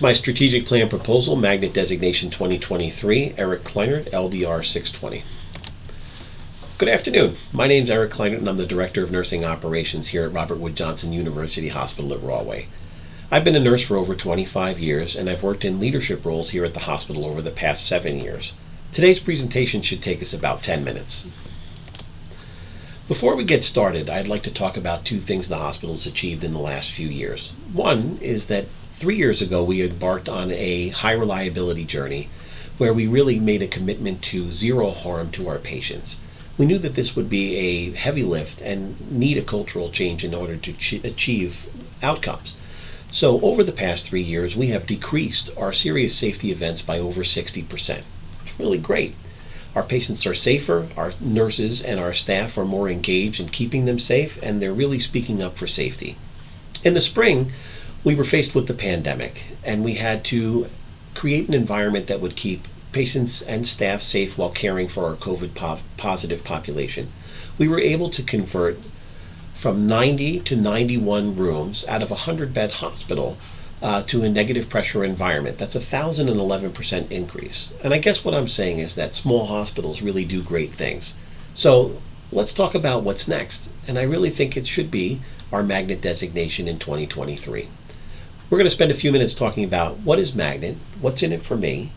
my strategic plan proposal, Magnet Designation 2023, Eric Kleinert LDR 620. Good afternoon. My name is Eric Kleinert and I'm the Director of Nursing Operations here at Robert Wood Johnson University Hospital at Rahway. I've been a nurse for over 25 years and I've worked in leadership roles here at the hospital over the past 7 years. Today's presentation should take us about 10 minutes. Before we get started, I'd like to talk about two things the hospital has achieved in the last few years. One is that 3 years ago we embarked on a high reliability journey where we really made a commitment to zero harm to our patients. We knew that this would be a heavy lift and need a cultural change in order to achieve outcomes. So over the past 3 years, we have decreased our serious safety events by over 60%. It's really great. Our patients are safer, our nurses and our staff are more engaged in keeping them safe, and they're really speaking up for safety. In the spring, we were faced with the pandemic, and we had to create an environment that would keep patients and staff safe while caring for our COVID positive population. We were able to convert from 90 to 91 rooms out of a 100-bed hospital to a negative pressure environment. That's a 1,011% increase. And I guess what I'm saying is that small hospitals really do great things. So let's talk about what's next. And I really think it should be our Magnet designation in 2023. We're going to spend a few minutes talking about what is Magnet, what's in it for me,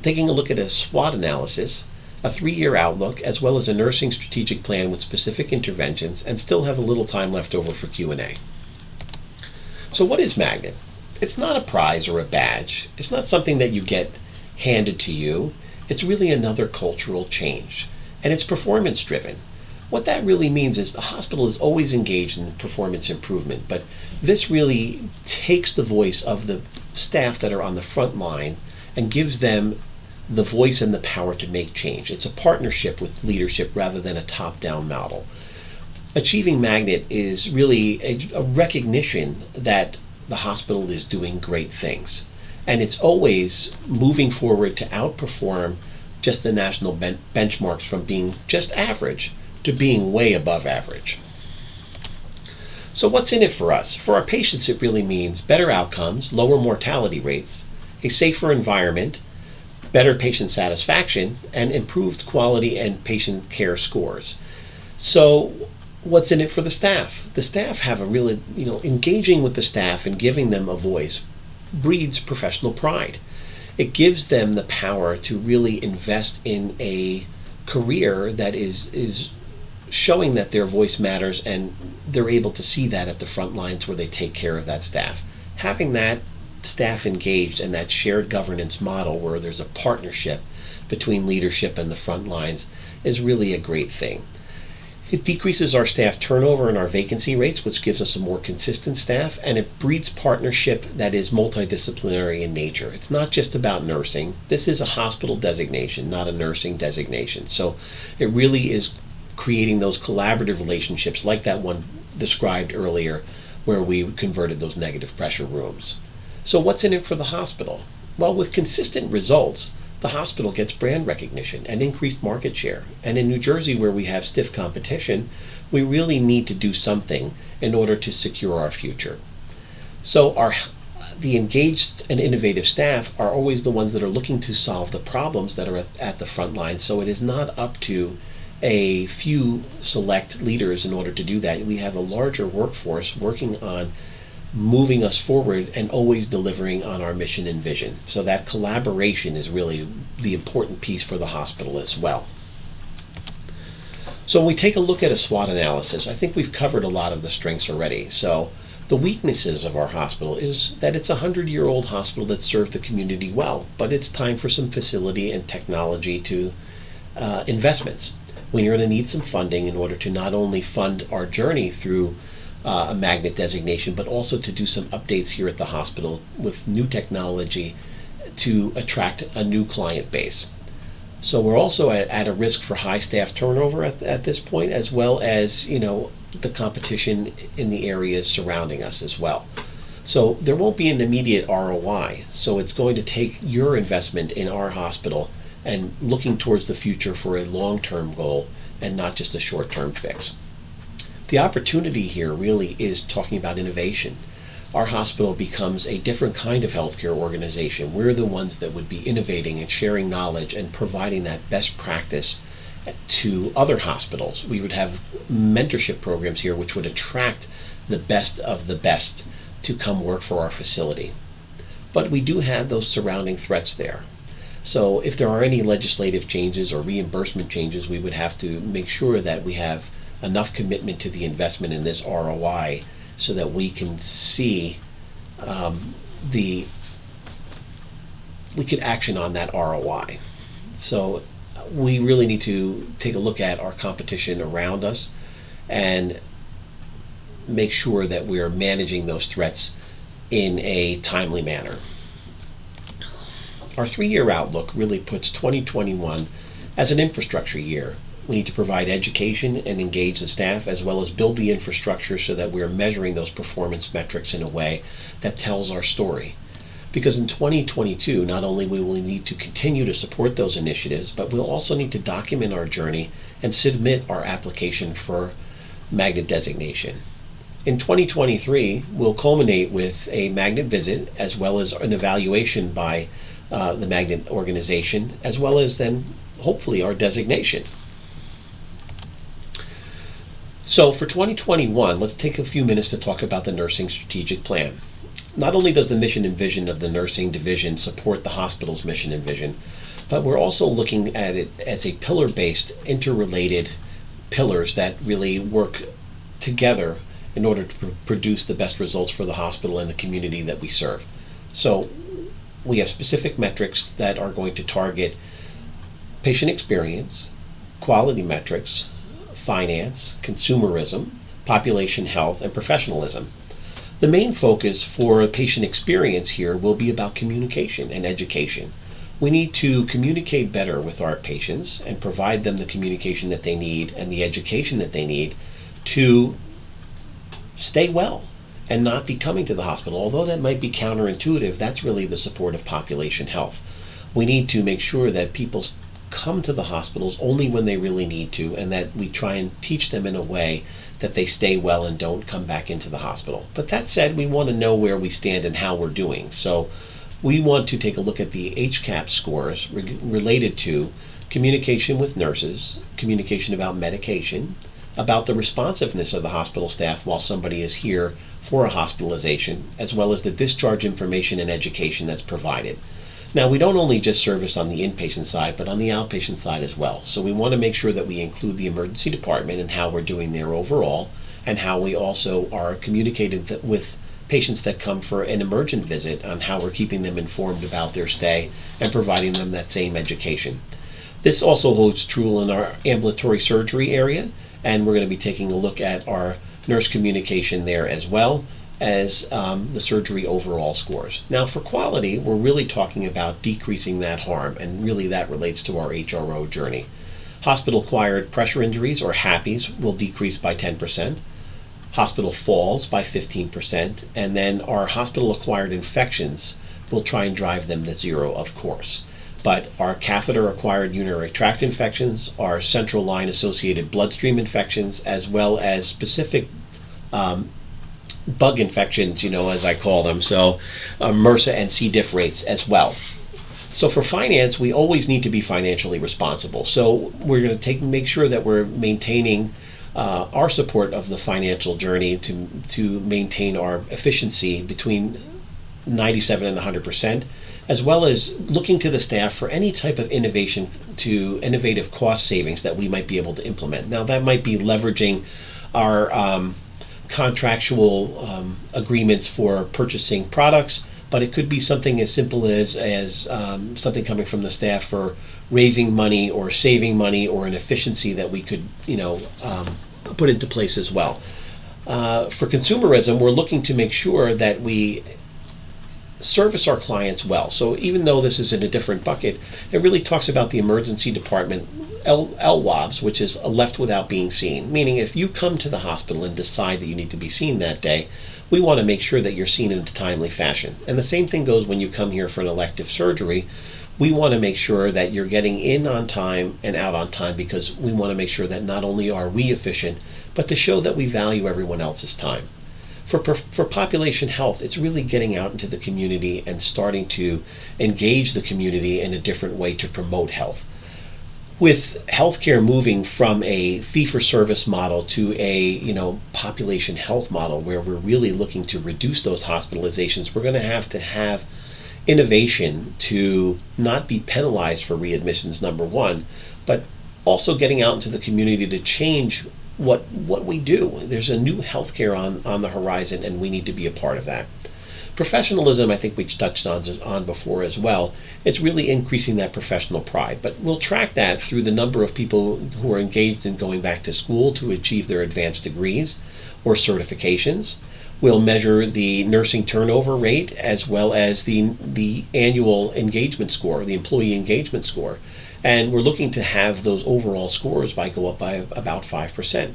taking a look at a SWOT analysis, a 3-year outlook, as well as a nursing strategic plan with specific interventions, and still have a little time left over for Q&A. So what is Magnet? It's not a prize or a badge. It's not something that you get handed to you. It's really another cultural change, and it's performance driven. What that really means is the hospital is always engaged in performance improvement, but this really takes the voice of the staff that are on the front line and gives them the voice and the power to make change. It's a partnership with leadership rather than a top-down model. Achieving Magnet is really a recognition that the hospital is doing great things. And it's always moving forward to outperform just the national benchmarks from being just average to being way above average. So what's in it for us? For our patients, it really means better outcomes, lower mortality rates, a safer environment, better patient satisfaction, and improved quality and patient care scores. So what's in it for the staff? The staff have a really, engaging with the staff and giving them a voice breeds professional pride. It gives them the power to really invest in a career that is showing that their voice matters, and they're able to see that at the front lines where they take care of that staff. Having that staff engaged and that shared governance model where there's a partnership between leadership and the front lines is really a great thing. It decreases our staff turnover and our vacancy rates, which gives us a more consistent staff, and it breeds partnership that is multidisciplinary in nature. It's not just about nursing. This is a hospital designation, not a nursing designation. So it really is creating those collaborative relationships like that one described earlier where we converted those negative pressure rooms. So what's in it for the hospital? Well, with consistent results, the hospital gets brand recognition and increased market share. And in New Jersey, where we have stiff competition, we really need to do something in order to secure our future. So the engaged and innovative staff are always the ones that are looking to solve the problems that are at the front line. So it is not up to a few select leaders in order to do that. We have a larger workforce working on moving us forward and always delivering on our mission and vision. So that collaboration is really the important piece for the hospital as well. So when we take a look at a SWOT analysis, I think we've covered a lot of the strengths already. So the weaknesses of our hospital is that it's a 100-year-old hospital that served the community well, but it's time for some facility and technology to investments. We're going to need some funding in order to not only fund our journey through a Magnet designation, but also to do some updates here at the hospital with new technology to attract a new client base. So we're also at a risk for high staff turnover at this point, as well as the competition in the areas surrounding us as well. So there won't be an immediate ROI. So it's going to take your investment in our hospital and looking towards the future for a long-term goal and not just a short-term fix. The opportunity here really is talking about innovation. our hospital becomes a different kind of healthcare organization. We're the ones that would be innovating and sharing knowledge and providing that best practice to other hospitals. We would have mentorship programs here which would attract the best of the best to come work for our facility. But we do have those surrounding threats there. So if there are any legislative changes or reimbursement changes, we would have to make sure that we have enough commitment to the investment in this ROI so that we can see we could action on that ROI. So we really need to take a look at our competition around us and make sure that we're managing those threats in a timely manner. Our 3-year outlook really puts 2021 as an infrastructure year. We need to provide education and engage the staff, as well as build the infrastructure so that we're measuring those performance metrics in a way that tells our story. Because in 2022, not only will we need to continue to support those initiatives, but we'll also need to document our journey and submit our application for magnet designation. In 2023, we'll culminate with a magnet visit, as well as an evaluation by the magnet organization, as well as then hopefully our designation. So for 2021, let's take a few minutes to talk about the nursing strategic plan. Not only does the mission and vision of the nursing division support the hospital's mission and vision, but we're also looking at it as a pillar-based, interrelated pillars that really work together in order to produce the best results for the hospital and the community that we serve. So we have specific metrics that are going to target patient experience, quality metrics, finance, consumerism, population health, and professionalism. The main focus for patient experience here will be about communication and education. We need to communicate better with our patients and provide them the communication that they need and the education that they need to stay well and not be coming to the hospital. Although that might be counterintuitive, that's really the support of population health. We need to make sure that people come to the hospitals only when they really need to, and that we try and teach them in a way that they stay well and don't come back into the hospital. But that said, we want to know where we stand and how we're doing. So we want to take a look at the HCAHPS scores related to communication with nurses, communication about medication, about the responsiveness of the hospital staff while somebody is here for a hospitalization, as well as the discharge information and education that's provided. Now, we don't only just service on the inpatient side, but on the outpatient side as well. So we want to make sure that we include the emergency department and how we're doing there overall, and how we also are communicating with patients that come for an emergent visit on how we're keeping them informed about their stay and providing them that same education. This also holds true in our ambulatory surgery area, and we're going to be taking a look at our nurse communication there, as well as the surgery overall scores. Now, for quality, we're really talking about decreasing that harm, and really that relates to our HRO journey. Hospital-acquired pressure injuries, or HAPIs, will decrease by 10%, hospital falls by 15%, and then our hospital-acquired infections will try and drive them to zero, of course. But our catheter-acquired urinary tract infections, our central line-associated bloodstream infections, as well as specific bug infections, as I call them, so MRSA and C. diff rates as well. So for finance, we always need to be financially responsible. So we're going to make sure that we're maintaining our support of the financial journey to maintain our efficiency between 97 and 100%, as well as looking to the staff for any type of innovative cost savings that we might be able to implement. Now, that might be leveraging our contractual agreements for purchasing products, but it could be something as simple as something coming from the staff for raising money or saving money, or an efficiency that we could put into place as well. For consumerism, we're looking to make sure that we service our clients well. So even though this is in a different bucket, it really talks about the emergency department LWOBs, which is left without being seen. Meaning, if you come to the hospital and decide that you need to be seen that day, we want to make sure that you're seen in a timely fashion. And the same thing goes when you come here for an elective surgery. We want to make sure that you're getting in on time and out on time, because we want to make sure that not only are we efficient, but to show that we value everyone else's time. For population health, it's really getting out into the community and starting to engage the community in a different way to promote health. With healthcare moving from a fee-for-service model to a population health model where we're really looking to reduce those hospitalizations, we're going to have innovation to not be penalized for readmissions, number one, but also getting out into the community to change what we do. There's a new healthcare on the horizon, and we need to be a part of that. Professionalism, I think we touched on before as well. It's really increasing that professional pride, but we'll track that through the number of people who are engaged in going back to school to achieve their advanced degrees or certifications. We'll measure the nursing turnover rate as well as the annual engagement score, the employee engagement score. And we're looking to have those overall scores go up by about 5%.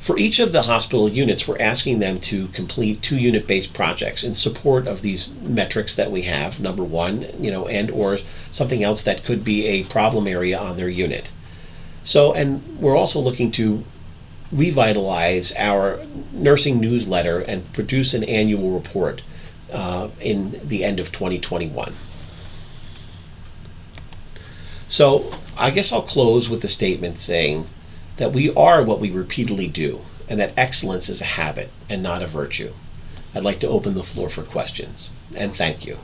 For each of the hospital units, we're asking them to complete 2 unit-based projects in support of these metrics that we have, number one, and or something else that could be a problem area on their unit. So, and we're also looking to revitalize our nursing newsletter and produce an annual report in the end of 2021. So I guess I'll close with a statement saying that we are what we repeatedly do, and that excellence is a habit and not a virtue. I'd like to open the floor for questions, and thank you.